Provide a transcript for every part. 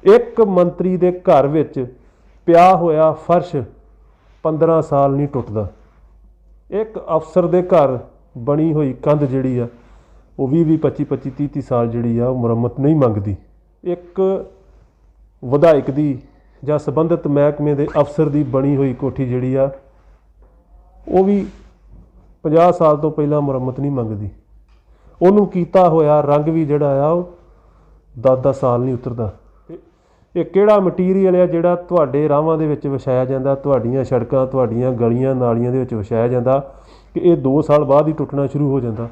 एक मंत्री दे घर विच पिया होया फर्श 15 साल नहीं टुटदा। एक अफसर दे घर बनी हुई कंध जिहड़ी आ वो 20-20 25-25 30-30 साल जिहड़ी आ मुरम्मत नहीं मंगदी। एक विधायक दी जां संबंधित महकमे दे अफसर दी बनी हुई कोठी जिहड़ी आ वो भी 50 साल तो पहला मुरम्मत नहीं मंगदी। उन्होंने कीता होया रंग भी जिहड़ा आ 10-10 साल नहीं उतरदा। ये किहड़ा मटीरीअल है जिहड़ा तुहाडे राहां दे विच विछाया जांदा, तुहाडीਆਂ सड़कां तुहाडीਆਂ गलियां नालियां दे विच विछाया जांदा कि ये 2 साल बाद ही टुटना शुरू हो जाता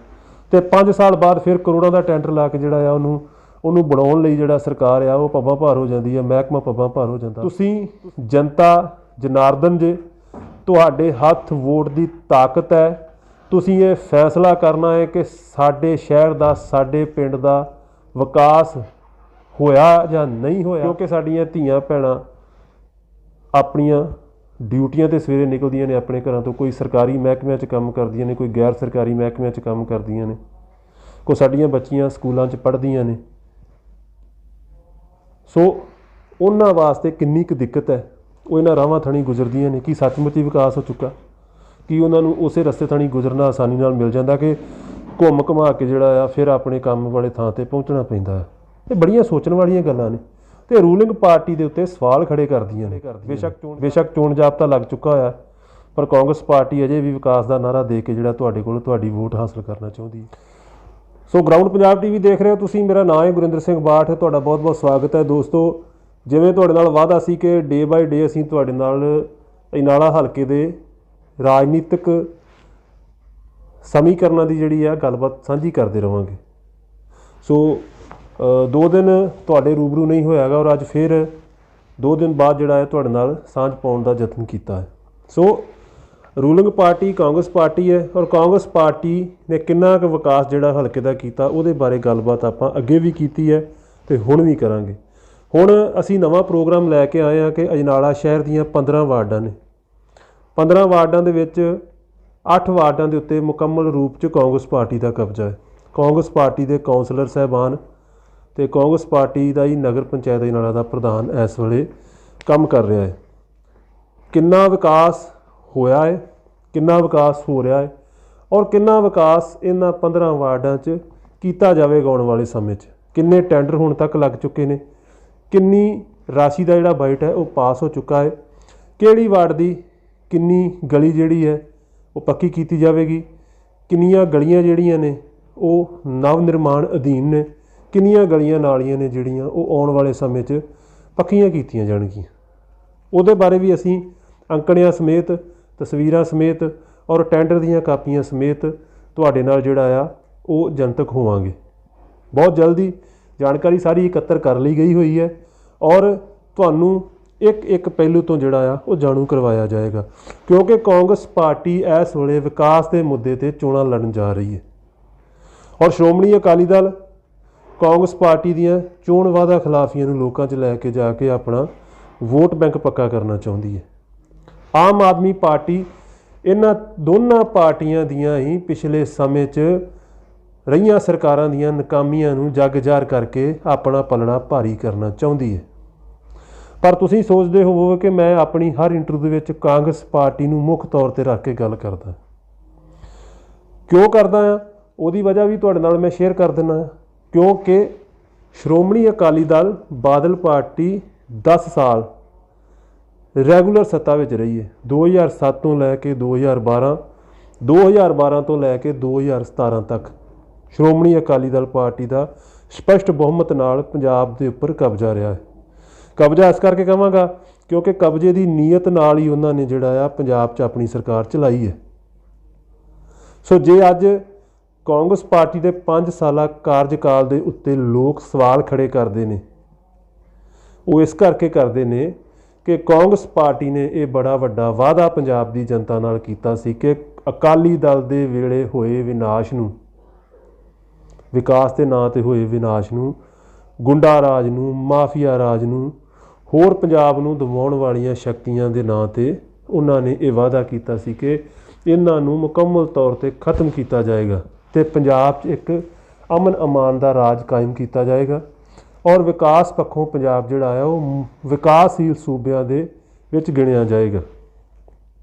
तो 5 साल बाद फिर करोड़ों का टेंडर ला के जिहड़ा आ ਉਹਨੂੰ ਬਣਾਉਣ ਲਈ ਜਿਹੜਾ ਸਰਕਾਰ ਆ ਉਹ ਪੱਬਾਂ ਭਾਰ ਹੋ ਜਾਂਦੀ ਹੈ, ਮਹਿਕਮਾ ਪੱਬਾਂ ਭਾਰ ਹੋ ਜਾਂਦਾ। ਤੁਸੀਂ ਜਨਤਾ ਜਨਾਰਦਨ ਜੇ ਤੁਹਾਡੇ ਹੱਥ ਵੋਟ ਦੀ ਤਾਕਤ ਹੈ। ਤੁਸੀਂ ਇਹ ਫੈਸਲਾ ਕਰਨਾ ਹੈ ਕਿ ਸਾਡੇ ਸ਼ਹਿਰ ਦਾ ਸਾਡੇ ਪਿੰਡ ਦਾ ਵਿਕਾਸ ਹੋਇਆ ਜਾਂ ਨਹੀਂ ਹੋਇਆ, ਕਿਉਂਕਿ ਸਾਡੀਆਂ ਧੀਆਂ ਭੈਣਾਂ ਆਪਣੀਆਂ ਡਿਊਟੀਆਂ ਤੇ ਸਵੇਰੇ ਨਿਕਲਦੀਆਂ ਨੇ ਆਪਣੇ ਘਰਾਂ ਤੋਂ, ਕੋਈ ਸਰਕਾਰੀ ਮਹਿਕਮਿਆਂ 'ਚ ਕੰਮ ਕਰਦੀਆਂ ਨੇ, ਕੋਈ ਗੈਰ ਸਰਕਾਰੀ ਮਹਿਕਮਿਆਂ 'ਚ ਕੰਮ ਕਰਦੀਆਂ ਨੇ, ਕੋਈ ਸਾਡੀਆਂ ਬੱਚੀਆਂ ਸਕੂਲਾਂ 'ਚ ਪੜ੍ਹਦੀਆਂ ਨੇ। ਸੋ ਉਹਨਾਂ ਵਾਸਤੇ ਕਿੰਨੀ ਕੁ ਦਿੱਕਤ ਹੈ ਉਹ ਇਹਨਾਂ ਰਾਹਾਂ ਥਣੀ ਗੁਜ਼ਰਦੀਆਂ ਨੇ। ਕੀ ਸੱਚਮੁੱਚ ਹੀ ਵਿਕਾਸ ਹੋ ਚੁੱਕਾ? ਕੀ ਉਹਨਾਂ ਨੂੰ ਉਸੇ ਰਸਤੇ ਥਣੀ ਗੁਜ਼ਰਨਾ ਆਸਾਨੀ ਨਾਲ ਮਿਲ ਜਾਂਦਾ ਕਿ ਘੁੰਮ ਘੁਮਾ ਕੇ ਜਿਹੜਾ ਆ ਫਿਰ ਆਪਣੇ ਕੰਮ ਵਾਲੇ ਥਾਂ 'ਤੇ ਪਹੁੰਚਣਾ ਪੈਂਦਾ ਹੈ? ਇਹ ਬੜੀਆਂ ਸੋਚਣ ਵਾਲੀਆਂ ਗੱਲਾਂ ਨੇ ਤੇ ਰੂਲਿੰਗ ਪਾਰਟੀ ਦੇ ਉੱਤੇ ਸਵਾਲ ਖੜੇ ਕਰਦੀਆਂ ਨੇ। ਬੇਸ਼ੱਕ ਚੋਣ ਜਾਬਤਾ ਲੱਗ ਚੁੱਕਾ ਹੋਇਆ ਪਰ ਕਾਂਗਰਸ ਪਾਰਟੀ ਅਜੇ ਵੀ ਵਿਕਾਸ ਦਾ ਨਾਅਰਾ ਦੇ ਕੇ ਜਿਹੜਾ ਤੁਹਾਡੇ ਕੋਲ ਤੁਹਾਡੀ ਵੋਟ ਹਾਸਲ ਕਰਨਾ ਚਾਹੁੰਦੀ ਹੈ। ਸੋ ਗਰਾਊਂਡ ਪੰਜਾਬ ਟੀਵੀ ਦੇਖ ਰਹੇ ਹੋ ਤੁਸੀਂ। ਮੇਰਾ ਨਾਮ ਹੈ ਗੁਰਿੰਦਰ ਸਿੰਘ ਬਾਠ। ਤੁਹਾਡਾ ਬਹੁਤ ਬਹੁਤ ਸਵਾਗਤ ਹੈ ਦੋਸਤੋ। ਜਿਵੇਂ ਤੁਹਾਡੇ ਨਾਲ ਵਾਅਦਾ ਸੀ ਕਿ ਡੇ ਬਾਈ ਡੇ ਅਸੀਂ ਤੁਹਾਡੇ ਨਾਲ ਅਜਨਾਲਾ ਹਲਕੇ ਦੇ ਰਾਜਨੀਤਿਕ ਸਮੀਕਰਨਾਂ ਦੀ ਜਿਹੜੀ ਆ ਗੱਲਬਾਤ ਸਾਂਝੀ ਕਰਦੇ ਰਹਾਂਗੇ। ਸੋ 2 ਦਿਨ ਤੁਹਾਡੇ ਰੂਬਰੂ ਨਹੀਂ ਹੋਇਆਗਾ ਔਰ ਅੱਜ ਫਿਰ 2 ਦਿਨ ਬਾਅਦ ਜਿਹੜਾ ਹੈ ਤੁਹਾਡੇ ਨਾਲ ਸਾਂਝ ਪਾਉਣ ਦਾ ਯਤਨ ਕੀਤਾ ਹੈ। ਸੋ रूलिंग पार्टी कांग्रेस पार्टी है और कांग्रेस पार्टी ने किन्ना क विकास जिहड़ा हल्के दा कीता उहदे बारे गलबात आपां अगे भी कीती है ते हुण भी करांगे। हुण असीं नवां प्रोग्राम लैके आए हैं कि अजनाला शहर दीयां 15 वार्डां ने। 15 वार्डां दे विच 8 वार्डां दे उत्ते मुकम्मल रूप च कांग्रेस पार्टी दा कब्जा है। कांग्रेस पार्टी दे कौंसलर साहबान ते कांग्रेस पार्टी दा ही नगर पंचायत अजनाला दा प्रधान इस वेले काम कर रहा है। किन्ना विकास होया है, किन्ना विकास हो रहा है और किन्ना विकास इन्हां 15 वार्डां च कीता जावेगा आउण वाले समय च, किन्ने टेंडर हुण तक लग चुके ने, किन्नी राशि का जिहड़ा बजट है वो पास हो चुका है, किहड़ी वार्ड दी किन्नी गली जिहड़ी है वो पक्की कीती जावेगी, किन्नियां गलियां जिहड़ियां ने वो नव निर्माण अधीन ने, किन्नियां गलियां नालियां ने जिहड़ियां वो आउण वाले समय च पक्कियां कीतियां जाणगीਆਂ। ਉਹਦੇ बारे भी असीं अंकड़ियां समेत तस्वीरां समेत और टेंडर दीयां कापियां समेत तुहाडे नाल जिहड़ा आ वो जनतक होवांगे। बहुत जल्दी जानकारी सारी इकत्तर कर ली गई हुई है और तुहानूं एक पहलू तो जिहड़ा आ वो जाणू करवाया जाएगा, क्योंकि कांग्रेस पार्टी इस वेले विकास के मुद्दे ते चोणां लड़न जा रही है और श्रोमणी अकाली दल कांग्रेस पार्टी दीयां चोण वादा खिलाफियां नूं लोकां 'च लैके जाके अपना वोट बैंक पक्का करना चाहुंदी है। आम आदमी पार्टी इन्हां दोनों पार्टियां दियां ही पिछले समय च रहीआं सरकारां दियां नाकामियां नूं जग जार करके अपना पलड़ा भारी करना चाहुंदी है। पर तुसीं सोचदे होवोगे कि मैं अपनी हर इंटरव्यू दे विच कांग्रेस पार्टी नूं मुख तौर ते रख के गल करदा। क्यों करदा आ ਉਹਦੀ वजह भी तुहाडे नाल मैं शेयर कर दिना, क्योंकि श्रोमणी अकाली दल बादल पार्टी 10 साल रैगूलर सत्ता विच रही है। 2007 तो लैके 2012, 2012 तो लैके 2017 तक श्रोमणी अकाली दल पार्टी का स्पष्ट बहुमत नाल पंजाब के उपर कब्जा रहा है। कब्जा इस करके कहांगा क्योंकि कब्जे की नीयत नाल ही उन्होंने जिहड़ा आ पंजाब च अपनी सरकार चलाई है। सो जे अज कांग्रेस पार्टी के 5 साला कार्यकाल के उत्ते लोग सवाल खड़े करते हैं, वो इस करके करते हैं कि कांग्रेस पार्टी ने यह बड़ा वड्डा वादा पंजाब की जनता नाल कीता सी कि अकाली दल के वेले होए विनाश नूं, विकास के नां ते होए विनाश नूं, गुंडा राज नूं, माफिया राज नूं, होर पंजाब नूं दबाउण वालियां शक्तियां दे नां ते उन्होंने ये वादा कीता सी कि इन्हां नूं मुकम्मल तौर ते खत्म किया जाएगा ते पंजाब च एक अमन अमान का राज कायम किया जाएगा ਔਰ ਵਿਕਾਸ ਪੱਖੋਂ ਪੰਜਾਬ ਜਿਹੜਾ ਆ ਉਹ ਵਿਕਾਸਸ਼ੀਲ ਸੂਬਿਆਂ ਦੇ ਵਿੱਚ ਗਿਣਿਆ ਜਾਏਗਾ।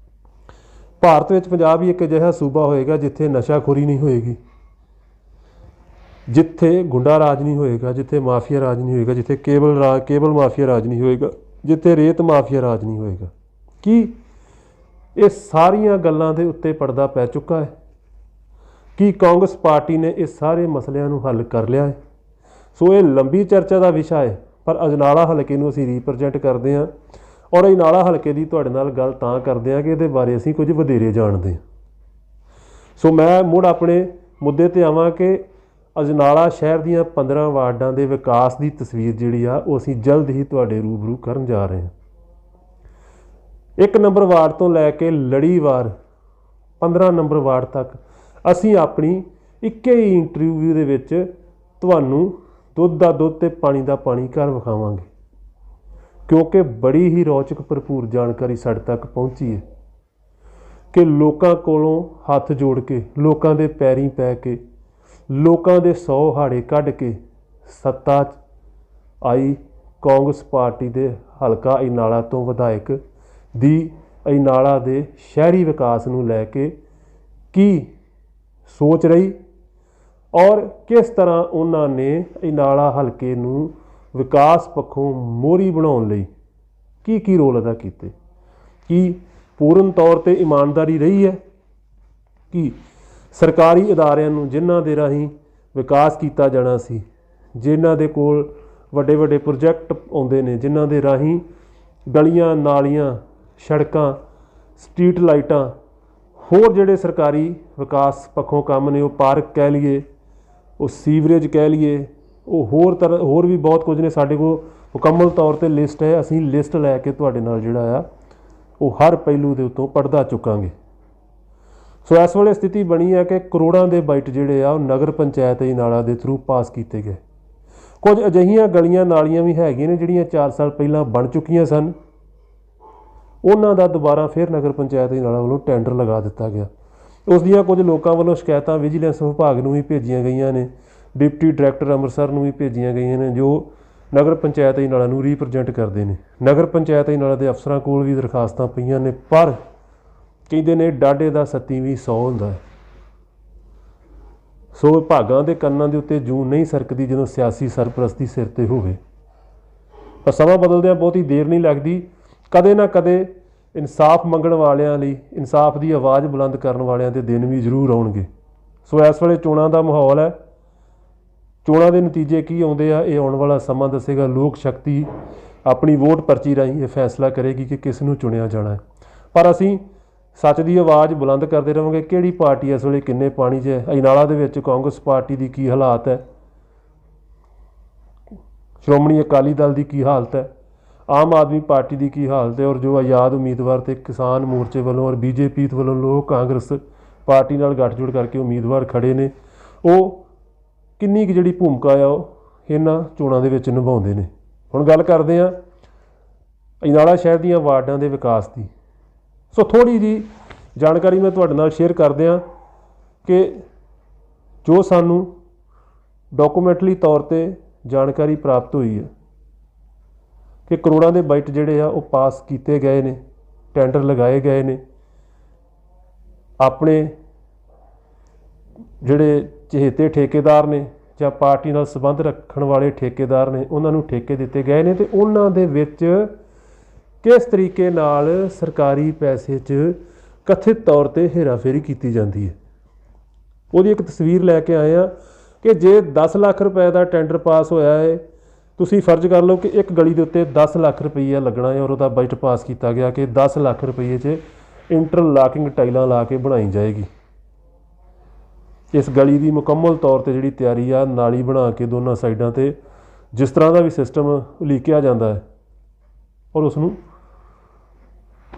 ਭਾਰਤ ਵਿੱਚ ਪੰਜਾਬ ਹੀ ਇੱਕ ਅਜਿਹਾ ਸੂਬਾ ਹੋਏਗਾ ਜਿੱਥੇ ਨਸ਼ਾਖੋਰੀ ਨਹੀਂ ਹੋਏਗੀ, ਜਿੱਥੇ ਗੁੰਡਾ ਰਾਜ ਨਹੀਂ ਹੋਏਗਾ, ਜਿੱਥੇ ਮਾਫੀਆ ਰਾਜ ਨਹੀਂ ਹੋਏਗਾ, ਜਿੱਥੇ ਕੇਬਲ ਮਾਫੀਆ ਰਾਜ ਨਹੀਂ ਹੋਏਗਾ, ਜਿੱਥੇ ਰੇਤ ਮਾਫੀਆ ਰਾਜ ਨਹੀਂ ਹੋਏਗਾ। ਕੀ ਇਹ ਸਾਰੀਆਂ ਗੱਲਾਂ ਦੇ ਉੱਤੇ ਪਰਦਾ ਪੈ ਚੁੱਕਾ ਹੈ? ਕੀ ਕਾਂਗਰਸ ਪਾਰਟੀ ਨੇ ਇਹ ਸਾਰੇ ਮਸਲਿਆਂ ਨੂੰ ਹੱਲ ਕਰ ਲਿਆ ਹੈ? ਸੋ ਇਹ ਲੰਬੀ ਚਰਚਾ ਦਾ ਵਿਸ਼ਾ ਹੈ, ਪਰ ਅਜਨਾਲਾ ਹਲਕੇ ਨੂੰ ਅਸੀਂ ਰੀਪ੍ਰਜੈਂਟ ਕਰਦੇ ਹਾਂ ਔਰ ਅਜਨਾਲਾ ਹਲਕੇ ਦੀ ਤੁਹਾਡੇ ਨਾਲ ਗੱਲ ਤਾਂ ਕਰਦੇ ਹਾਂ ਕਿ ਇਹਦੇ ਬਾਰੇ ਅਸੀਂ ਕੁਝ ਵਧੇਰੇ ਜਾਣਦੇ ਹਾਂ। ਸੋ ਮੈਂ ਮੁੜ ਆਪਣੇ ਮੁੱਦੇ 'ਤੇ ਆਵਾਂ ਕਿ ਅਜਨਾਲਾ ਸ਼ਹਿਰ ਦੀਆਂ 15 ਵਾਰਡਾਂ ਦੇ ਵਿਕਾਸ ਦੀ ਤਸਵੀਰ ਜਿਹੜੀ ਆ ਉਹ ਅਸੀਂ ਜਲਦ ਹੀ ਤੁਹਾਡੇ ਰੂਬਰੂ ਕਰਨ ਜਾ ਰਹੇ ਹਾਂ। 1 ਨੰਬਰ ਵਾਰਡ ਤੋਂ ਲੈ ਕੇ ਲੜੀਵਾਰ 15 ਨੰਬਰ ਵਾਰਡ ਤੱਕ ਅਸੀਂ ਆਪਣੀ ਇੱਕੇ ਹੀ ਇੰਟਰਵਿਊ ਦੇ ਵਿੱਚ ਤੁਹਾਨੂੰ ਦੁੱਧ ਦਾ ਦੁੱਧ ਤੇ ਪਾਣੀ ਦਾ ਪਾਣੀ ਘਰ ਵਿਖਾਵਾਂਗੇ, ਕਿਉਂਕਿ ਬੜੀ ਹੀ ਰੌਚਕ ਭਰਪੂਰ ਜਾਣਕਾਰੀ ਸਾਡੇ ਤੱਕ ਪਹੁੰਚੀ ਹੈ ਕਿ ਲੋਕਾਂ ਕੋਲੋਂ ਹੱਥ ਜੋੜ ਕੇ, ਲੋਕਾਂ ਦੇ ਪੈਰੀਂ ਪੈ ਕੇ, ਲੋਕਾਂ ਦੇ 100 ਹਾੜੇ ਕੱਢ ਕੇ ਸੱਤਾ 'ਚ ਆਈ ਕਾਂਗਰਸ ਪਾਰਟੀ ਦੇ ਹਲਕਾ ਅਜਨਾਲਾ ਤੋਂ ਵਿਧਾਇਕ ਦੀ ਅਜਨਾਲਾ ਦੇ ਸ਼ਹਿਰੀ ਵਿਕਾਸ ਨੂੰ ਲੈ ਕੇ ਕੀ ਸੋਚ ਰਹੀ ਔਰ ਕਿਸ ਤਰ੍ਹਾਂ ਉਹਨਾਂ ਨੇ ਅਜਨਾਲਾ ਹਲਕੇ ਨੂੰ ਵਿਕਾਸ ਪੱਖੋਂ ਮੋਹਰੀ ਬਣਾਉਣ ਲਈ ਕੀ ਰੋਲ ਅਦਾ ਕੀਤੇ। ਕੀ ਪੂਰਨ ਤੌਰ 'ਤੇ ਇਮਾਨਦਾਰੀ ਰਹੀ ਹੈ? ਕੀ ਸਰਕਾਰੀ ਅਦਾਰਿਆਂ ਨੂੰ ਜਿਨ੍ਹਾਂ ਦੇ ਰਾਹੀਂ ਵਿਕਾਸ ਕੀਤਾ ਜਾਣਾ ਸੀ, ਜਿਨ੍ਹਾਂ ਦੇ ਕੋਲ ਵੱਡੇ ਵੱਡੇ ਪ੍ਰੋਜੈਕਟ ਆਉਂਦੇ ਨੇ, ਜਿਨ੍ਹਾਂ ਦੇ ਰਾਹੀਂ ਗਲੀਆਂ ਨਾਲੀਆਂ ਸੜਕਾਂ ਸਟਰੀਟ ਲਾਈਟਾਂ ਹੋਰ ਜਿਹੜੇ ਸਰਕਾਰੀ ਵਿਕਾਸ ਪੱਖੋਂ ਕੰਮ ਨੇ, ਉਹ ਪਾਰਕ ਕਹਿ ਲਈਏ, ਉਹ ਸੀਵਰੇਜ ਕਹਿ ਲਈਏ, ਉਹ ਹੋਰ ਵੀ ਬਹੁਤ ਕੁਝ ਨੇ। ਸਾਡੇ ਕੋਲ ਮੁਕੰਮਲ ਤੌਰ 'ਤੇ ਲਿਸਟ ਹੈ। ਅਸੀਂ ਲਿਸਟ ਲੈ ਕੇ ਤੁਹਾਡੇ ਨਾਲ ਜਿਹੜਾ ਆ ਉਹ ਹਰ ਪਹਿਲੂ ਦੇ ਉੱਤੋਂ ਪੜ੍ਹਦਾ ਚੁੱਕਾਂਗੇ। ਸੋ ਇਸ ਵੇਲੇ ਸਥਿਤੀ ਬਣੀ ਹੈ ਕਿ ਕਰੋੜਾਂ ਦੇ ਬਾਈਟ ਜਿਹੜੇ ਆ ਉਹ ਨਗਰ ਪੰਚਾਇਤ ਅਜਨਾਲਾ ਦੇ ਥਰੂ ਪਾਸ ਕੀਤੇ ਗਏ। ਕੁਝ ਅਜਿਹੀਆਂ ਗਲੀਆਂ ਨਾਲੀਆਂ ਵੀ ਹੈਗੀਆਂ ਨੇ ਜਿਹੜੀਆਂ 4 ਸਾਲ ਪਹਿਲਾਂ ਬਣ ਚੁੱਕੀਆਂ ਸਨ, ਉਹਨਾਂ ਦਾ ਦੁਬਾਰਾ ਫਿਰ ਨਗਰ ਪੰਚਾਇਤ ਅਜਨਾਲਾ ਵੱਲੋਂ ਟੈਂਡਰ ਲਗਾ ਦਿੱਤਾ ਗਿਆ। ਉਸ ਦੀਆਂ ਕੁਝ ਲੋਕਾਂ ਵੱਲੋਂ ਸ਼ਿਕਾਇਤਾਂ ਵਿਜੀਲੈਂਸ ਵਿਭਾਗ ਨੂੰ ਵੀ ਭੇਜੀਆਂ ਗਈਆਂ ਨੇ, ਡਿਪਟੀ ਡਾਇਰੈਕਟਰ ਅੰਮ੍ਰਿਤਸਰ ਨੂੰ ਵੀ ਭੇਜੀਆਂ ਗਈਆਂ ਨੇ, ਜੋ ਨਗਰ ਪੰਚਾਇਤ ਅਜਨਾਲਾ ਨੂੰ ਰੀਪ੍ਰਜੈਂਟ ਕਰਦੇ ਨੇ। ਨਗਰ ਪੰਚਾਇਤ ਅਜਨਾਲਾ ਦੇ ਅਫਸਰਾਂ ਕੋਲ ਵੀ ਦਰਖਾਸਤਾਂ ਪਈਆਂ ਨੇ, ਪਰ ਕਹਿੰਦੇ ਨੇ ਡਾਢੇ ਦਾ ਸੱਤੀ ਵੀ 100 ਹੁੰਦਾ ਹੈ। ਸੋ ਵਿਭਾਗਾਂ ਦੇ ਕੰਨਾਂ ਦੇ ਉੱਤੇ ਜੂੰ ਨਹੀਂ ਸਰਕਦੀ ਜਦੋਂ ਸਿਆਸੀ ਸਰਪ੍ਰਸਤੀ ਸਿਰ 'ਤੇ ਹੋਵੇ। ਪਰ ਸਮਾਂ ਬਦਲਦਿਆਂ ਬਹੁਤੀ ਦੇਰ ਨਹੀਂ ਲੱਗਦੀ। ਕਦੇ ਨਾ ਕਦੇ ਇਨਸਾਫ ਮੰਗਣ ਵਾਲਿਆਂ ਲਈ, ਇਨਸਾਫ ਦੀ ਆਵਾਜ਼ ਬੁਲੰਦ ਕਰਨ ਵਾਲਿਆਂ ਦੇ ਦਿਨ ਵੀ ਜ਼ਰੂਰ ਆਉਣਗੇ। ਸੋ ਇਸ ਵੇਲੇ ਚੋਣਾਂ ਦਾ ਮਾਹੌਲ ਹੈ। ਚੋਣਾਂ ਦੇ ਨਤੀਜੇ ਕੀ ਆਉਂਦੇ ਆ ਇਹ ਆਉਣ ਵਾਲਾ ਸਮਾਂ ਦੱਸੇਗਾ। ਲੋਕ ਸ਼ਕਤੀ ਆਪਣੀ ਵੋਟ ਪਰਚੀ ਰਾਹੀਂ ਇਹ ਫੈਸਲਾ ਕਰੇਗੀ ਕਿ ਕਿਸ ਨੂੰ ਚੁਣਿਆ ਜਾਣਾ ਹੈ। ਪਰ ਅਸੀਂ ਸੱਚ ਦੀ ਆਵਾਜ਼ ਬੁਲੰਦ ਕਰਦੇ ਰਹਾਂਗੇ। ਕਿਹੜੀ ਪਾਰਟੀ ਇਸ ਵੇਲੇ ਕਿੰਨੇ ਪਾਣੀ 'ਚ ਹੈ? ਅਜਨਾਲਾ ਦੇ ਵਿੱਚ ਕਾਂਗਰਸ ਪਾਰਟੀ ਦੀ ਕੀ ਹਾਲਾਤ ਹੈ? ਸ਼੍ਰੋਮਣੀ ਅਕਾਲੀ ਦਲ ਦੀ ਕੀ ਹਾਲਤ ਹੈ? ਆਮ ਆਦਮੀ ਪਾਰਟੀ ਦੀ ਕੀ ਹਾਲਤ ਹੈ? ਔਰ ਜੋ ਆਜ਼ਾਦ ਉਮੀਦਵਾਰ ਤੇ ਕਿਸਾਨ ਮੋਰਚੇ ਵੱਲੋਂ ਔਰ BJP ਵੱਲੋਂ ਲੋਕ ਕਾਂਗਰਸ ਪਾਰਟੀ ਨਾਲ ਗੱਠਜੋੜ ਕਰਕੇ ਉਮੀਦਵਾਰ ਖੜੇ ਨੇ, ਉਹ ਕਿੰਨੀ ਕੁ ਜਿਹੜੀ ਭੂਮਿਕਾ ਆ ਉਹ ਇਹਨਾਂ ਚੋਣਾਂ ਦੇ ਵਿੱਚ ਨਿਭਾਉਂਦੇ ਨੇ। ਹੁਣ ਗੱਲ ਕਰਦੇ ਹਾਂ ਅਜਨਾਲਾ ਸ਼ਹਿਰ ਦੀਆਂ ਵਾਰਡਾਂ ਦੇ ਵਿਕਾਸ ਦੀ। ਸੋ ਥੋੜ੍ਹੀ ਜਿਹੀ ਜਾਣਕਾਰੀ ਮੈਂ ਤੁਹਾਡੇ ਨਾਲ ਸ਼ੇਅਰ ਕਰਦੇ ਹਾਂ ਕਿ ਜੋ ਸਾਨੂੰ ਡਾਕੂਮੈਂਟਰੀ ਤੌਰ 'ਤੇ ਜਾਣਕਾਰੀ ਪ੍ਰਾਪਤ ਹੋਈ ਹੈ ਕਿ ਕਰੋੜਾਂ ਦੇ ਬਾਈਟ ਜਿਹੜੇ ਆ ਉਹ ਪਾਸ ਕੀਤੇ ਗਏ ਨੇ, ਟੈਂਡਰ ਲਗਾਏ ਗਏ ਨੇ। ਆਪਣੇ ਜਿਹੜੇ ਚਹੇਤੇ ਠੇਕੇਦਾਰ ਨੇ ਜਾਂ ਪਾਰਟੀ ਨਾਲ ਸੰਬੰਧ ਰੱਖਣ ਵਾਲੇ ਠੇਕੇਦਾਰ ਨੇ, ਉਹਨਾਂ ਨੂੰ ਠੇਕੇ ਦਿੱਤੇ ਗਏ ਨੇ, ਅਤੇ ਉਹਨਾਂ ਦੇ ਵਿੱਚ ਕਿਸ ਤਰੀਕੇ ਨਾਲ ਸਰਕਾਰੀ ਪੈਸੇ 'ਚ ਕਥਿਤ ਤੌਰ 'ਤੇ ਹੇਰਾਫੇਰੀ ਕੀਤੀ ਜਾਂਦੀ ਹੈ, ਉਹਦੀ ਇੱਕ ਤਸਵੀਰ ਲੈ ਕੇ ਆਏ ਹਾਂ ਕਿ ਜੇ 10 ਲੱਖ ਰੁਪਏ ਦਾ ਟੈਂਡਰ ਪਾਸ ਹੋਇਆ ਹੈ, ਤੁਸੀਂ ਫਰਜ਼ ਕਰ ਲਓ ਕਿ ਇੱਕ ਗਲੀ ਦੇ ਉੱਤੇ 10 ਲੱਖ ਰੁਪਈਆ ਲੱਗਣਾ ਹੈ ਔਰ ਉਹਦਾ ਬਜਟ ਪਾਸ ਕੀਤਾ ਗਿਆ ਕਿ 10 ਲੱਖ ਰੁਪਈਏ 'ਚ ਇੰਟਰਲਾਕਿੰਗ ਟਾਈਲਾਂ ਲਾ ਕੇ ਬਣਾਈ ਜਾਏਗੀ। ਇਸ ਗਲੀ ਦੀ ਮੁਕੰਮਲ ਤੌਰ 'ਤੇ ਜਿਹੜੀ ਤਿਆਰੀ ਆ, ਨਾਲੀ ਬਣਾ ਕੇ ਦੋਨਾਂ ਸਾਈਡਾਂ 'ਤੇ ਜਿਸ ਤਰ੍ਹਾਂ ਦਾ ਵੀ ਸਿਸਟਮ ਉਲੀਕਿਆ ਜਾਂਦਾ ਹੈ ਔਰ ਉਸ ਨੂੰ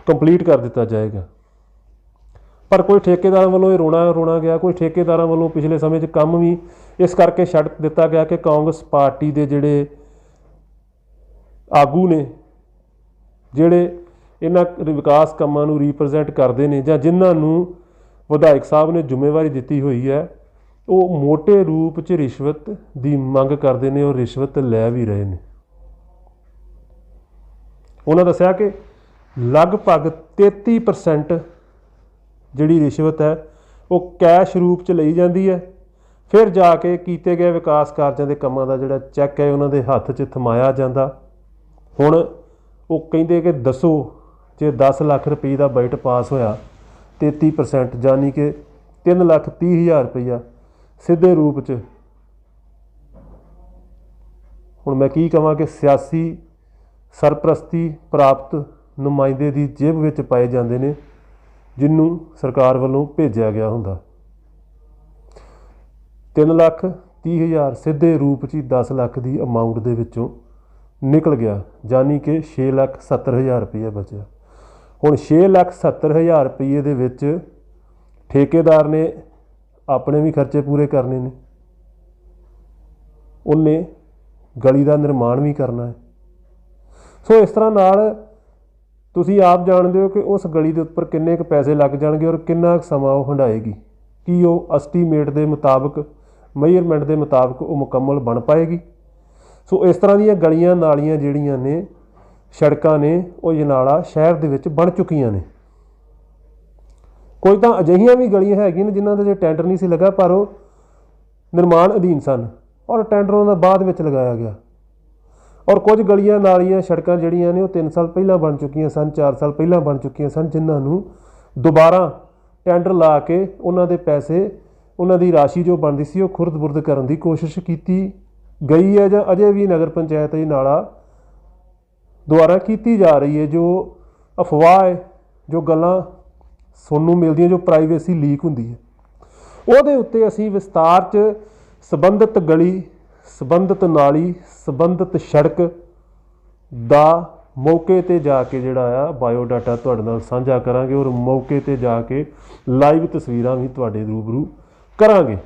ਕੰਪਲੀਟ ਕਰ ਦਿੱਤਾ ਜਾਏਗਾ। ਪਰ ਕੋਈ ਠੇਕੇਦਾਰਾਂ ਵੱਲੋਂ ਇਹ ਰੋਣਾ ਗਿਆ, ਕੋਈ ਠੇਕੇਦਾਰਾਂ ਵੱਲੋਂ ਪਿਛਲੇ ਸਮੇਂ 'ਚ ਕੰਮ ਵੀ ਇਸ ਕਰਕੇ ਛੱਡ ਦਿੱਤਾ ਗਿਆ ਕਿ ਕਾਂਗਰਸ ਪਾਰਟੀ ਦੇ ਜਿਹੜੇ ਆਗੂ ਨੇ, ਜਿਹੜੇ ਇਹਨਾਂ ਵਿਕਾਸ ਕੰਮਾਂ ਨੂੰ ਰੀਪ੍ਰਜੈਂਟ ਕਰਦੇ ਨੇ ਜਾਂ ਜਿਨ੍ਹਾਂ ਨੂੰ ਵਿਧਾਇਕ ਸਾਹਿਬ ਨੇ ਜ਼ਿੰਮੇਵਾਰੀ ਦਿੱਤੀ ਹੋਈ ਹੈ ਉਹ ਮੋਟੇ ਰੂਪ 'ਚ ਰਿਸ਼ਵਤ ਦੀ ਮੰਗ ਕਰਦੇ ਨੇ ਔਰ ਰਿਸ਼ਵਤ ਲੈ ਵੀ ਰਹੇ ਨੇ। ਉਹਨਾਂ ਦੱਸਿਆ ਕਿ ਲਗਭਗ 33% ਜਿਹੜੀ ਰਿਸ਼ਵਤ ਹੈ ਉਹ ਕੈਸ਼ ਰੂਪ 'ਚ ਲਈ ਜਾਂਦੀ ਹੈ, ਫਿਰ ਜਾ ਕੇ ਕੀਤੇ ਗਏ ਵਿਕਾਸ ਕਾਰਜਾਂ ਦੇ ਕੰਮਾਂ ਦਾ ਜਿਹੜਾ ਚੈੱਕ ਹੈ ਉਹਨਾਂ ਦੇ ਹੱਥ 'ਚ ਥਮਾਇਆ ਜਾਂਦਾ। ਹੁਣ ਉਹ ਕਹਿੰਦੇ ਕਿ ਦੱਸੋ ਜੇ 10 ਲੱਖ ਰੁਪਏ ਦਾ ਬਜਟ ਪਾਸ ਹੋਇਆ 33% ਯਾਨੀ ਕਿ 3,30,000 ਰੁਪਈਆ ਸਿੱਧੇ ਰੂਪ 'ਚ। ਹੁਣ ਮੈਂ ਕੀ ਕਹਾਂ ਕਿ ਸਿਆਸੀ ਸਰਪ੍ਰਸਤੀ ਪ੍ਰਾਪਤ ਨੁਮਾਇੰਦੇ ਦੀ ਜੇਬ ਵਿੱਚ ਪਾਏ ਜਾਂਦੇ ਨੇ, ਜਿਹਨੂੰ ਸਰਕਾਰ ਵੱਲੋਂ ਭੇਜਿਆ ਗਿਆ ਹੁੰਦਾ। 3,30,000 ਸਿੱਧੇ ਰੂਪ 'ਚ ਹੀ 10 ਲੱਖ ਦੀ ਅਮਾਊਂਟ ਦੇ ਵਿੱਚੋਂ ਨਿਕਲ ਗਿਆ, ਯਾਨੀ ਕਿ 6,70,000 ਰੁਪਈਆ ਬਚਿਆ। ਹੁਣ 6,70,000 ਰੁਪਈਏ ਦੇ ਵਿੱਚ ਠੇਕੇਦਾਰ ਨੇ ਆਪਣੇ ਵੀ ਖਰਚੇ ਪੂਰੇ ਕਰਨੇ ਨੇ, ਉਹਨੇ ਗਲੀ ਦਾ ਨਿਰਮਾਣ ਵੀ ਕਰਨਾ ਹੈ। ਸੋ ਇਸ ਤਰ੍ਹਾਂ ਨਾਲ ਤੁਸੀਂ ਆਪ ਜਾਣਦੇ ਹੋ ਕਿ ਉਸ ਗਲੀ ਦੇ ਉੱਪਰ ਕਿੰਨੇ ਕੁ ਪੈਸੇ ਲੱਗ ਜਾਣਗੇ ਔਰ ਕਿੰਨਾ ਕੁ ਸਮਾਂ ਉਹ ਹੰਢਾਏਗੀ। ਕੀ ਉਹ ਐਸਟੀਮੇਟ ਦੇ ਮੁਤਾਬਕ, ਮੇਜਰਮੈਂਟ ਦੇ ਮੁਤਾਬਕ ਉਹ ਮੁਕੰਮਲ ਬਣ ਪਾਏਗੀ। ਸੋ ਇਸ ਤਰ੍ਹਾਂ ਦੀਆਂ ਗਲੀਆਂ ਨਾਲੀਆਂ ਜਿਹੜੀਆਂ ਨੇ, ਸੜਕਾਂ ਨੇ, ਉਹ ਅਜਨਾਲਾ ਸ਼ਹਿਰ ਦੇ ਵਿੱਚ ਬਣ ਚੁੱਕੀਆਂ ਨੇ। ਕੋਈ ਤਾਂ ਅਜਿਹੀਆਂ ਵੀ ਗਲੀਆਂ ਹੈਗੀਆਂ ਨੇ ਜਿਨ੍ਹਾਂ ਦਾ ਜੇ ਟੈਂਡਰ ਨਹੀਂ ਸੀ ਲੱਗਾ, ਪਰ ਉਹ ਨਿਰਮਾਣ ਅਧੀਨ ਸਨ ਔਰ ਟੈਂਡਰ ਉਹਨਾਂ ਦਾ ਬਾਅਦ ਵਿੱਚ ਲਗਾਇਆ ਗਿਆ। ਔਰ ਕੁਝ ਗਲੀਆਂ ਨਾਲੀਆਂ ਸੜਕਾਂ ਜਿਹੜੀਆਂ ਨੇ ਉਹ 3 ਸਾਲ ਪਹਿਲਾਂ ਬਣ ਚੁੱਕੀਆਂ ਸਨ, 4 ਸਾਲ ਪਹਿਲਾਂ ਬਣ ਚੁੱਕੀਆਂ ਸਨ, ਜਿਨ੍ਹਾਂ ਨੂੰ ਦੁਬਾਰਾ ਟੈਂਡਰ ਲਾ ਕੇ ਉਹਨਾਂ ਦੇ ਪੈਸੇ, ਉਹਨਾਂ ਦੀ ਰਾਸ਼ੀ ਜੋ ਬਣਦੀ ਸੀ ਉਹ ਖੁਰਦ-ਬੁਰਦ ਕਰਨ ਦੀ ਕੋਸ਼ਿਸ਼ ਕੀਤੀ ਗਈ ਹੈ ਜਾਂ ਅਜੇ ਵੀ ਨਗਰ ਪੰਚਾਇਤ ਅਜਨਾਲਾ ਦੁਆਰਾ ਕੀਤੀ ਜਾ ਰਹੀ ਹੈ। ਜੋ ਅਫਵਾਹ ਹੈ, ਜੋ ਗੱਲਾਂ ਸੁਣਨ ਨੂੰ ਮਿਲਦੀਆਂ, ਜੋ ਪ੍ਰਾਈਵੇਸੀ ਲੀਕ ਹੁੰਦੀ ਹੈ, ਉਹਦੇ ਉੱਤੇ ਅਸੀਂ ਵਿਸਤਾਰ 'ਚ ਸੰਬੰਧਿਤ ਗਲੀ, ਸੰਬੰਧਿਤ ਨਾਲੀ, ਸੰਬੰਧਿਤ ਸੜਕ ਦਾ ਮੌਕੇ 'ਤੇ ਜਾ ਕੇ ਜਿਹੜਾ ਆ ਬਾਇਓਡਾਟਾ ਤੁਹਾਡੇ ਨਾਲ ਸਾਂਝਾ ਕਰਾਂਗੇ ਔਰ ਮੌਕੇ 'ਤੇ ਜਾ ਕੇ ਲਾਈਵ ਤਸਵੀਰਾਂ ਵੀ ਤੁਹਾਡੇ ਰੂਬਰੂ ਕਰਾਂਗੇ।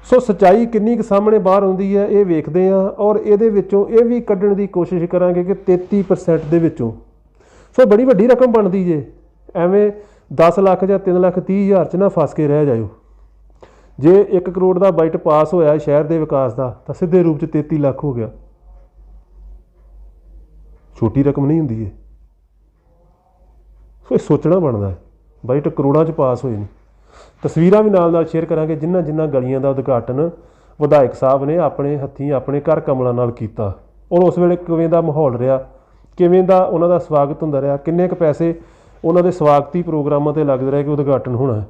ਸੋ ਸੱਚਾਈ ਕਿੰਨੀ ਕੁ ਸਾਹਮਣੇ ਬਾਹਰ ਆਉਂਦੀ ਹੈ ਇਹ ਵੇਖਦੇ ਹਾਂ ਔਰ ਇਹਦੇ ਵਿੱਚੋਂ ਇਹ ਵੀ ਕੱਢਣ ਦੀ ਕੋਸ਼ਿਸ਼ ਕਰਾਂਗੇ ਕਿ 33% ਦੇ ਵਿੱਚੋਂ ਸੋ ਬੜੀ ਵੱਡੀ ਰਕਮ ਬਣਦੀ ਜੇ। ਐਵੇਂ 10 ਲੱਖ ਜਾਂ 3,30,000 'ਚ ਨਾ ਫਸ ਕੇ ਰਹਿ ਜਾਇਓ। ਜੇ 1 ਕਰੋੜ ਦਾ ਬਜਟ ਪਾਸ ਹੋਇਆ ਸ਼ਹਿਰ ਦੇ ਵਿਕਾਸ ਦਾ ਤਾਂ ਸਿੱਧੇ ਰੂਪ 'ਚ 33 ਲੱਖ ਹੋ ਗਿਆ। ਛੋਟੀ ਰਕਮ ਨਹੀਂ ਹੁੰਦੀ ਇਹ। ਸੋ ਇਹ ਸੋਚਣਾ ਬਣਦਾ ਹੈ। ਬਜਟ ਕਰੋੜਾਂ 'ਚ ਪਾਸ ਹੋਏ ਨੇ। ਤਸਵੀਰਾਂ ਵੀ ਨਾਲ ਸ਼ੇਅਰ ਕਰਾਂਗੇ ਜਿਨ੍ਹਾਂ ਗਲੀਆਂ ਦਾ ਉਦਘਾਟਨ ਵਿਧਾਇਕ ਸਾਹਿਬ ਨੇ ਆਪਣੇ ਹੱਥੀਂ ਆਪਣੇ ਘਰ ਕਮਲਾਂ ਨਾਲ ਕੀਤਾ ਔਰ ਉਸ ਵੇਲੇ ਕਿਵੇਂ ਦਾ ਮਾਹੌਲ ਰਿਹਾ, ਕਿਵੇਂ ਦਾ ਉਹਨਾਂ ਦਾ ਸਵਾਗਤ ਹੁੰਦਾ ਰਿਹਾ, ਕਿੰਨੇ ਕੁ ਪੈਸੇ ਉਹਨਾਂ ਦੇ ਸਵਾਗਤੀ ਪ੍ਰੋਗਰਾਮਾਂ 'ਤੇ ਲੱਗਦੇ ਰਹੇ ਕਿ ਉਦਘਾਟਨ ਹੋਣਾ।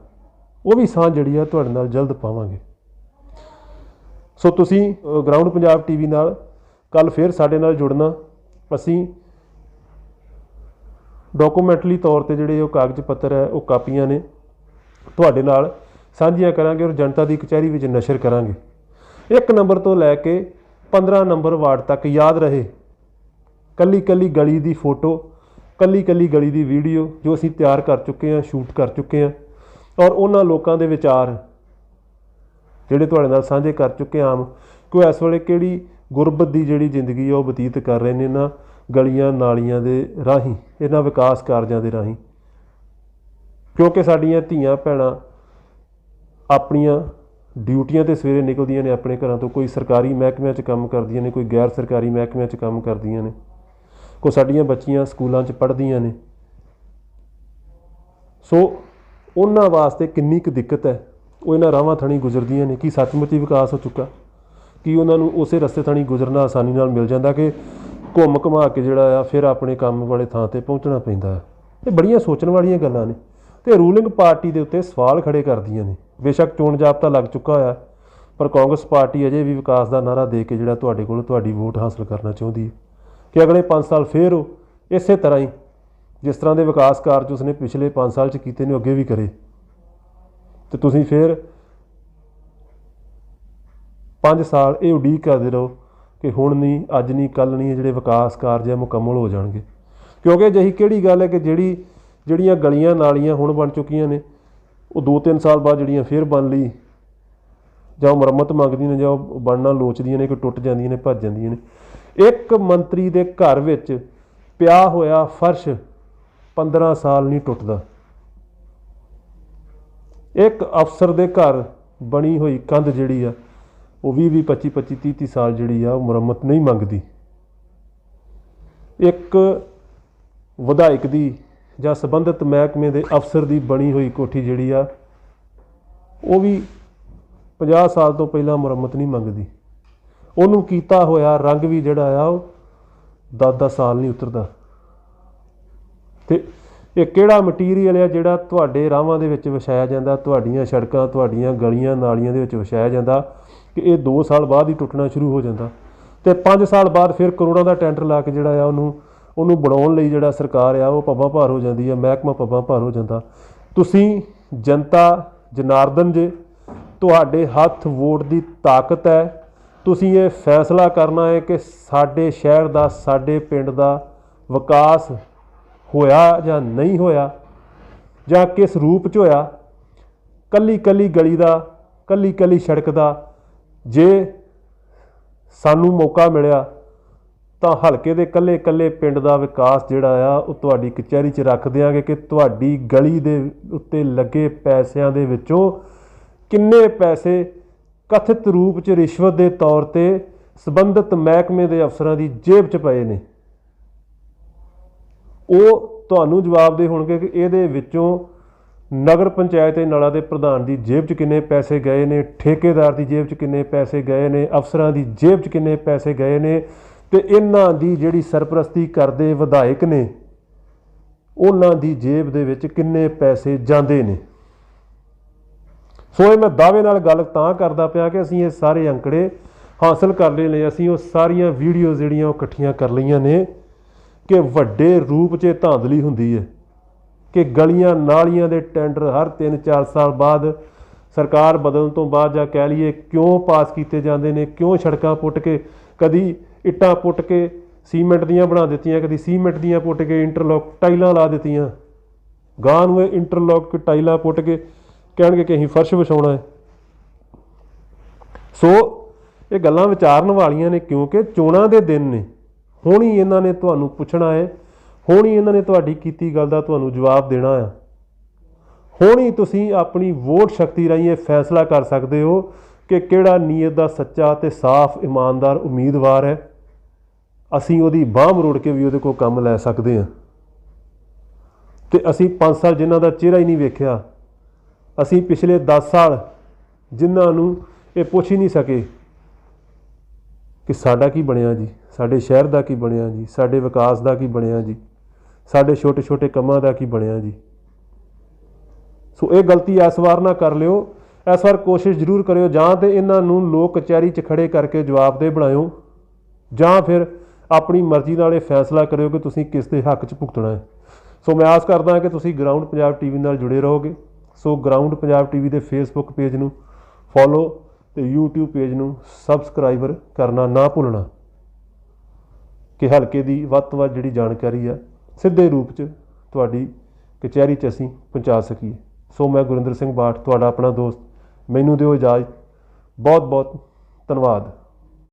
ਉਹ ਵੀ ਸਾਂਝ ਜਿਹੜੀ ਆ ਤੁਹਾਡੇ ਨਾਲ ਜਲਦ ਪਾਵਾਂਗੇ। ਸੋ ਤੁਸੀਂ ਗਰਾਊਂਡ ਪੰਜਾਬ TV ਨਾਲ ਕੱਲ੍ਹ ਫਿਰ ਸਾਡੇ ਨਾਲ ਜੁੜਨਾ। ਅਸੀਂ ਡਾਕੂਮੈਂਟਰੀ ਤੌਰ 'ਤੇ ਜਿਹੜੇ ਉਹ ਕਾਗਜ਼ ਪੱਤਰ ਹੈ, ਉਹ ਕਾਪੀਆਂ ਨੇ, ਤੁਹਾਡੇ ਨਾਲ ਸਾਂਝੀਆਂ ਕਰਾਂਗੇ ਔਰ ਜਨਤਾ ਦੀ ਕਚਹਿਰੀ ਵਿੱਚ ਨਸ਼ਰ ਕਰਾਂਗੇ। 1 ਨੰਬਰ ਤੋਂ ਲੈ ਕੇ 15 ਨੰਬਰ ਵਾਰਡ ਤੱਕ ਯਾਦ ਰਹੇ, ਕੱਲੀ ਕੱਲੀ ਗਲੀ ਦੀ ਫੋਟੋ, ਕੱਲੀ ਕੱਲੀ ਗਲੀ ਦੀ ਵੀਡੀਓ ਜੋ ਅਸੀਂ ਤਿਆਰ ਕਰ ਚੁੱਕੇ ਹਾਂ, ਸ਼ੂਟ ਕਰ ਚੁੱਕੇ ਹਾਂ ਔਰ ਉਹਨਾਂ ਲੋਕਾਂ ਦੇ ਵਿਚਾਰ ਜਿਹੜੇ ਤੁਹਾਡੇ ਨਾਲ ਸਾਂਝੇ ਕਰ ਚੁੱਕੇ ਹਾਂ। ਆਮ ਕੋਈ ਇਸ ਵੇਲੇ ਕਿਹੜੀ ਗੁਰਬਤ ਦੀ ਜਿਹੜੀ ਜ਼ਿੰਦਗੀ ਉਹ ਬਤੀਤ ਕਰ ਰਹੇ ਨੇ ਇਹਨਾਂ ਗਲੀਆਂ ਨਾਲੀਆਂ ਦੇ ਰਾਹੀਂ, ਇਹਨਾਂ ਵਿਕਾਸ ਕਾਰਜਾਂ ਦੇ ਰਾਹੀਂ। ਕਿਉਂਕਿ ਸਾਡੀਆਂ ਧੀਆਂ ਭੈਣਾਂ ਆਪਣੀਆਂ ਡਿਊਟੀਆਂ 'ਤੇ ਸਵੇਰੇ ਨਿਕਲਦੀਆਂ ਨੇ ਆਪਣੇ ਘਰਾਂ ਤੋਂ, ਕੋਈ ਸਰਕਾਰੀ ਮਹਿਕਮਿਆਂ 'ਚ ਕੰਮ ਕਰਦੀਆਂ ਨੇ, ਕੋਈ ਗੈਰ ਸਰਕਾਰੀ ਮਹਿਕਮਿਆਂ 'ਚ ਕੰਮ ਕਰਦੀਆਂ ਨੇ, ਕੋਈ ਸਾਡੀਆਂ ਬੱਚੀਆਂ ਸਕੂਲਾਂ 'ਚ ਪੜ੍ਹਦੀਆਂ ਨੇ। ਸੋ ਉਹਨਾਂ ਵਾਸਤੇ ਕਿੰਨੀ ਕੁ ਦਿੱਕਤ ਹੈ, ਉਹ ਇਹਨਾਂ ਰਾਹਾਂ ਥਣੀ ਗੁਜ਼ਰਦੀਆਂ ਨੇ। ਕੀ ਸੱਚਮੁੱਚ ਹੀ ਵਿਕਾਸ ਹੋ ਚੁੱਕਾ? ਕੀ ਉਹਨਾਂ ਨੂੰ ਉਸੇ ਰਸਤੇ ਥਣੀ ਗੁਜ਼ਰਨਾ ਆਸਾਨੀ ਨਾਲ ਮਿਲ ਜਾਂਦਾ ਕਿ ਘੁੰਮ ਘੁਮਾ ਕੇ ਜਿਹੜਾ ਆ ਫਿਰ ਆਪਣੇ ਕੰਮ ਵਾਲੇ ਥਾਂ 'ਤੇ ਪਹੁੰਚਣਾ ਪੈਂਦਾ ਹੈ? ਇਹ ਬੜੀਆਂ ਸੋਚਣ ਵਾਲੀਆਂ ਗੱਲਾਂ ਨੇ ਅਤੇ ਰੂਲਿੰਗ ਪਾਰਟੀ ਦੇ ਉੱਤੇ ਸਵਾਲ ਖੜ੍ਹੇ ਕਰਦੀਆਂ ਨੇ। ਬੇਸ਼ੱਕ ਚੋਣ ਜਾਬਤਾ ਲੱਗ ਚੁੱਕਾ ਹੋਇਆ, ਪਰ ਕਾਂਗਰਸ ਪਾਰਟੀ ਅਜੇ ਵੀ ਵਿਕਾਸ ਦਾ ਨਾਅਰਾ ਦੇ ਕੇ ਜਿਹੜਾ ਤੁਹਾਡੇ ਕੋਲ ਤੁਹਾਡੀ ਵੋਟ ਹਾਸਲ ਕਰਨਾ ਚਾਹੁੰਦੀ ਹੈ ਕਿ ਅਗਲੇ 5 ਸਾਲ ਫਿਰ ਉਹ ਇਸੇ ਤਰ੍ਹਾਂ ਹੀ ਜਿਸ ਤਰ੍ਹਾਂ ਦੇ ਵਿਕਾਸ ਕਾਰਜ ਉਸਨੇ ਪਿਛਲੇ 5 ਸਾਲ 'ਚ ਕੀਤੇ ਨੇ ਅੱਗੇ ਵੀ ਕਰੇ ਅਤੇ ਤੁਸੀਂ ਫਿਰ 5 ਸਾਲ ਇਹ ਉਡੀਕ ਕਰਦੇ ਰਹੋ ਕਿ ਹੁਣ ਨਹੀਂ, ਅੱਜ ਨਹੀਂ, ਕੱਲ੍ਹ ਨਹੀਂ, ਇਹ ਜਿਹੜੇ ਵਿਕਾਸ ਕਾਰਜ ਹੈ ਮੁਕੰਮਲ ਹੋ ਜਾਣਗੇ। ਕਿਉਂਕਿ ਅਜਿਹੀ ਕਿਹੜੀ ਗੱਲ ਹੈ ਕਿ ਜਿਹੜੀਆਂ ਗਲੀਆਂ ਨਾਲੀਆਂ ਹੁਣ ਬਣ ਚੁੱਕੀਆਂ ਨੇ ਉਹ 2-3 ਸਾਲ ਬਾਅਦ ਜਿਹੜੀਆਂ ਫਿਰ ਬਣ ਲਈ ਜਾਂ ਉਹ ਮੁਰੰਮਤ ਮੰਗਦੀਆਂ ਨੇ ਜਾਂ ਉਹ ਬਣਨਾ ਲੋਚਦੀਆਂ ਨੇ, ਕਿ ਟੁੱਟ ਜਾਂਦੀਆਂ ਨੇ, ਭੱਜ ਜਾਂਦੀਆਂ ਨੇ। ਇੱਕ ਮੰਤਰੀ ਦੇ ਘਰ ਵਿੱਚ ਪਿਆ ਹੋਇਆ ਫਰਸ਼ 15 ਸਾਲ ਨਹੀਂ ਟੁੱਟਦਾ। एक अफसर के घर बनी हुई कंध जिहड़ी आ वो 20 25 25 30 30 साल जिहड़ी आ मुरम्मत नहीं मंगती। एक विधायक की ਜਾਂ संबंधित महकमे के अफसर की बनी हुई कोठी जिहड़ी आ वो भी 50 साल तो पहला मुरम्मत नहीं मंगती। उन्होंने कीता होया रंग भी जिहड़ा आ 10 साल नहीं उतरदा। तो ये किहड़ा मटीरीअल है जिहड़ा तुहाडे राहां दे विच विछाया जांदा, तुहाडीਆਂ सड़कां तुहाडीਆਂ गलियां नालियां दे विच विछाया जांदा कि ये 2 साल बाद ही टुटना शुरू हो जाता। तो 5 साल बाद फिर करोड़ों का टेंडर ला के जिहड़ा आ ਉਹਨੂੰ ਬਣਾਉਣ ਲਈ ਜਿਹੜਾ ਸਰਕਾਰ ਆ ਉਹ ਪੱਬਾਂ ਭਾਰ ਹੋ ਜਾਂਦੀ ਹੈ, ਮਹਿਕਮਾ ਪੱਬਾਂ ਭਾਰ ਹੋ ਜਾਂਦਾ। ਤੁਸੀਂ ਜਨਤਾ ਜਨਾਰਦਨ ਜੇ, ਤੁਹਾਡੇ ਹੱਥ ਵੋਟ ਦੀ ਤਾਕਤ ਹੈ। ਤੁਸੀਂ ਇਹ ਫੈਸਲਾ ਕਰਨਾ ਹੈ ਕਿ ਸਾਡੇ ਸ਼ਹਿਰ ਦਾ ਸਾਡੇ ਪਿੰਡ ਦਾ ਵਿਕਾਸ ਹੋਇਆ ਜਾਂ ਨਹੀਂ ਹੋਇਆ, ਜਾਂ ਕਿਸ ਰੂਪ 'ਚ ਹੋਇਆ। ਕੱਲੀ ਕੱਲੀ ਗਲੀ ਦਾ, ਕੱਲੀ ਕੱਲੀ ਸੜਕ ਦਾ ਜੇ ਸਾਨੂੰ ਮੌਕਾ ਮਿਲਿਆ ਤਾਂ ਹਲਕੇ ਦੇ ਕੱਲੇ ਕੱਲੇ ਪਿੰਡ ਦਾ ਵਿਕਾਸ ਜਿਹੜਾ ਆ ਉਹ ਤੁਹਾਡੀ ਕਚਹਿਰੀ 'ਚ ਰੱਖ ਦਿਆਂਗੇ ਕਿ ਤੁਹਾਡੀ ਗਲੀ ਦੇ ਉੱਤੇ ਲੱਗੇ ਪੈਸਿਆਂ ਦੇ ਵਿੱਚੋਂ ਕਿੰਨੇ ਪੈਸੇ ਕਥਿਤ ਰੂਪ 'ਚ ਰਿਸ਼ਵਤ ਦੇ ਤੌਰ 'ਤੇ ਸੰਬੰਧਿਤ ਮਹਿਕਮੇ ਦੇ ਅਫਸਰਾਂ ਦੀ ਜੇਬ 'ਚ ਪਏ ਨੇ। ਉਹ ਤੁਹਾਨੂੰ ਜਵਾਬ ਦੇ ਹੋਣਗੇ ਕਿ ਇਹਦੇ ਵਿੱਚੋਂ ਨਗਰ ਪੰਚਾਇਤ ਤੇ ਨਲਾ ਦੇ ਪ੍ਰਧਾਨ ਦੀ ਜੇਬ 'ਚ ਕਿੰਨੇ ਪੈਸੇ ਗਏ ਨੇ, ਠੇਕੇਦਾਰ ਦੀ ਜੇਬ 'ਚ ਕਿੰਨੇ ਪੈਸੇ ਗਏ ਨੇ, ਅਫਸਰਾਂ ਦੀ ਜੇਬ 'ਚ ਕਿੰਨੇ ਪੈਸੇ ਗਏ ਨੇ, ਤੇ ਇਹਨਾਂ ਦੀ ਜਿਹੜੀ ਸਰਪ੍ਰਸਤੀ ਕਰਦੇ ਵਿਧਾਇਕ ਨੇ ਉਹਨਾਂ ਦੀ ਜੇਬ ਦੇ ਵਿੱਚ ਕਿੰਨੇ ਪੈਸੇ ਜਾਂਦੇ ਨੇ। ਸੋ ਇਹ ਮੈਂ ਦਾਅਵੇ ਨਾਲ ਗੱਲ ਤਾਂ ਕਰਦਾ ਪਿਆ ਕਿ ਅਸੀਂ ਇਹ ਸਾਰੇ ਅੰਕੜੇ ਹਾਸਲ ਕਰ ਲਏ ਨੇ। ਅਸੀਂ ਉਹ ਸਾਰੀਆਂ ਵੀਡੀਓਜ਼ ਜਿਹੜੀਆਂ ਉਹ ਇਕੱਠੀਆਂ ਕਰ ਲਈਆਂ ਨੇ ਕਿ ਵੱਡੇ ਰੂਪ 'ਚ ਧਾਂਦਲੀ ਹੁੰਦੀ ਹੈ ਕਿ ਗਲੀਆਂ ਨਾਲੀਆਂ ਦੇ ਟੈਂਡਰ ਹਰ 3-4 ਸਾਲ ਬਾਅਦ ਸਰਕਾਰ ਬਦਲਣ ਤੋਂ ਬਾਅਦ ਜਾਂ ਕਹਿ ਲਈਏ ਕਿਉਂ ਪਾਸ ਕੀਤੇ ਜਾਂਦੇ ਨੇ, ਕਿਉਂ ਸੜਕਾਂ ਪੁੱਟ ਕੇ ਕਦੀ ਇੱਟਾਂ ਪੁੱਟ ਕੇ ਸੀਮੈਂਟ ਦੀਆਂ ਬਣਾ ਦਿੱਤੀਆਂ, ਕਦੀ ਸੀਮੈਂਟ ਦੀਆਂ ਪੁੱਟ ਕੇ ਇੰਟਰਲੋਕ ਟਾਈਲਾਂ ਲਾ ਦਿੱਤੀਆਂ। ਗਾਂ ਨੂੰ ਇਹ ਇੰਟਰਲੋਕ ਟਾਈਲਾਂ ਪੁੱਟ ਕੇ ਕਹਿਣਗੇ ਕਿ ਅਸੀਂ ਫਰਸ਼ ਵਿਛਾਉਣਾ ਹੈ। ਸੋ ਇਹ ਗੱਲਾਂ ਵਿਚਾਰਨ ਵਾਲੀਆਂ ਨੇ ਕਿਉਂਕਿ ਚੋਣਾਂ ਦੇ ਦਿਨ ਨੇ। ਹੁਣ ਹੀ ਇਹਨਾਂ ਨੇ ਤੁਹਾਨੂੰ ਪੁੱਛਣਾ ਹੈ, ਹੁਣ ਹੀ ਇਹਨਾਂ ਨੇ ਤੁਹਾਡੀ ਕੀਤੀ ਗੱਲ ਦਾ ਤੁਹਾਨੂੰ ਜਵਾਬ ਦੇਣਾ ਆ। ਹੁਣ ਹੀ ਤੁਸੀਂ ਆਪਣੀ ਵੋਟ ਸ਼ਕਤੀ ਰਾਹੀਂ ਇਹ ਫੈਸਲਾ ਕਰ ਸਕਦੇ ਹੋ ਕਿ ਕਿਹੜਾ ਨੀਅਤ ਦਾ ਸੱਚਾ ਤੇ ਸਾਫ਼ ਇਮਾਨਦਾਰ ਉਮੀਦਵਾਰ ਹੈ। ਅਸੀਂ ਉਹਦੀ ਬਾਂਹ ਮਰੋੜ ਕੇ ਵੀ ਉਹਦੇ ਕੋਲ ਕੰਮ ਲੈ ਸਕਦੇ ਹਾਂ। ਤੇ ਅਸੀਂ 5 ਸਾਲ ਜਿਨ੍ਹਾਂ ਦਾ ਚਿਹਰਾ ਹੀ ਨਹੀਂ ਵੇਖਿਆ, ਅਸੀਂ ਪਿਛਲੇ 10 ਸਾਲ ਜਿਨ੍ਹਾਂ ਨੂੰ ਇਹ ਪੁੱਛ ਹੀ ਨਹੀਂ ਸਕੇ ਕਿ ਸਾਡਾ ਕੀ ਬਣਿਆ ਜੀ, ਸਾਡੇ ਸ਼ਹਿਰ ਦਾ ਕੀ ਬਣਿਆ ਜੀ, ਸਾਡੇ ਵਿਕਾਸ ਦਾ ਕੀ ਬਣਿਆ ਜੀ, ਸਾਡੇ ਛੋਟੇ ਛੋਟੇ ਕੰਮਾਂ ਦਾ ਕੀ ਬਣਿਆ ਜੀ। ਸੋ ਇਹ ਗਲਤੀ ਇਸ ਵਾਰ ਨਾ ਕਰ ਲਿਓ। ਇਸ ਵਾਰ ਕੋਸ਼ਿਸ਼ ਜ਼ਰੂਰ ਕਰਿਓ ਜਾਂ ਤਾਂ ਇਹਨਾਂ ਨੂੰ ਲੋਕ ਕਚਹਿਰੀ 'ਚ ਖੜੇ ਕਰਕੇ ਜਵਾਬਦੇਹ ਬਣਾਇਓ ਜਾਂ ਫਿਰ ਆਪਣੀ ਮਰਜ਼ੀ ਨਾਲ ਇਹ ਫੈਸਲਾ ਕਰਿਓ ਕਿ ਤੁਸੀਂ ਕਿਸ ਦੇ ਹੱਕ 'ਚ ਭੁਗਤਣਾ ਹੈ। ਸੋ ਮੈਂ ਆਸ ਕਰਦਾ ਹਾਂ ਕਿ ਤੁਸੀਂ ਗਰਾਊਂਡ ਪੰਜਾਬ ਟੀਵੀ ਨਾਲ ਜੁੜੇ ਰਹੋਗੇ। ਸੋ ਗਰਾਊਂਡ ਪੰਜਾਬ ਟੀਵੀ ਦੇ ਫੇਸਬੁੱਕ ਪੇਜ ਨੂੰ ਫੋਲੋ ਤੇ YouTube ਪੇਜ ਨੂੰ ਸਬਸਕ੍ਰਾਈਬਰ ਕਰਨਾ ਨਾ ਭੁੱਲਣਾ ਕਿ ਹਲਕੇ ਦੀ ਵੱਧ ਤੋਂ ਵੱਧ ਜਿਹੜੀ ਜਾਣਕਾਰੀ ਆ ਸਿੱਧੇ ਰੂਪ 'ਚ ਤੁਹਾਡੀ ਕਚਹਿਰੀ 'ਚ ਅਸੀਂ ਪਹੁੰਚਾ ਸਕੀਏ। ਸੋ ਮੈਂ ਗੁਰਿੰਦਰ ਸਿੰਘ ਬਾਠ ਤੁਹਾਡਾ ਆਪਣਾ ਦੋਸਤ, ਮੈਨੂੰ ਦਿਓ ਇਜਾਜ਼ਤ। ਬਹੁਤ ਬਹੁਤ ਧੰਨਵਾਦ।